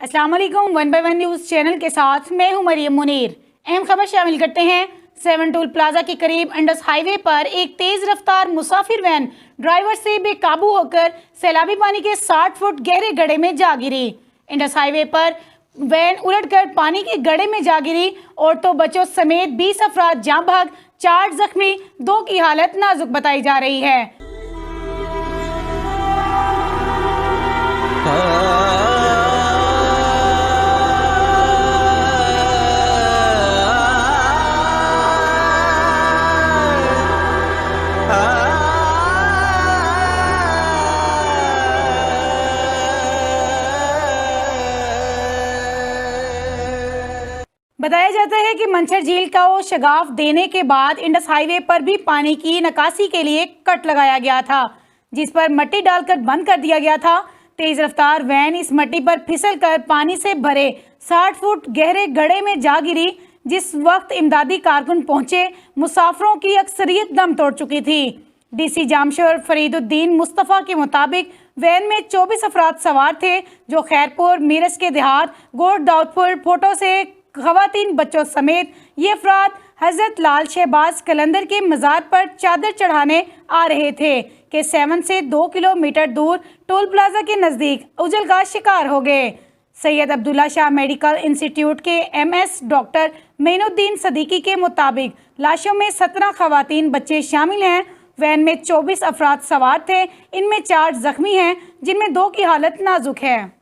अस्सलाम वालेकुम। 1 bye 1 news channel के साथ मैं हूं मरियम मुनीर। अहम खबर शामिल करते हैं। 7 टोल प्लाजा के करीब इंडस हाईवे पर एक तेज रफ्तार मुसाफिर वैन ड्राइवर से बेकाबू होकर सैलाबी पानी के 60 फुट गहरे गड्ढे में जा गिरी। इंडस हाईवे पर वैन उलटकर पानी के गड्ढे में जा गिरी। औरतों बच्चों समेत 20 अफराद जाँ भाग, 4 जख्मी, 2 की हालत नाजुक बताई जा रही है। बताया जाता है कि मंछर झील का वो शगाफ देने के बाद इंडस हाईवे पर भी पानी की निकासी के लिए कट लगाया गया था, जिस पर मिट्टी डालकर बंद कर दिया गया था। तेज रफ्तार वैन इस मिट्टी पर फिसलकर पानी से भरे 60 फुट गहरे गड्ढे में जा गिरी। जिस वक्त इमदादी कारकुन पहुंचे, मुसाफिरों की अक्सरियत दम तोड़ चुकी थी। डीसी जामशोर फरीदुद्दीन मुस्तफ़ा के मुताबिक वैन में 24 अफराद सवार थे, जो खैरपुर, मीरस के देहात, गोड दाऊदपुर, फोटो से खवातीन बच्चों समेत ये अफराद हजरत लाल शहबाज कलंदर के मज़ार पर चादर चढ़ाने आ रहे थे कि 7 से 2 किलोमीटर दूर टोल प्लाजा के नज़दीक उजल का शिकार हो गए। सैयद अब्दुल्ला शाह मेडिकल इंस्टीट्यूट के MS डॉक्टर मेनुद्दीन सदीकी के मुताबिक लाशों में 17 खवातीन बच्चे शामिल हैं। वैन में 24 अफराद सवार थे, इनमें 4 जख्मी हैं, जिनमें 2 की हालत नाजुक है।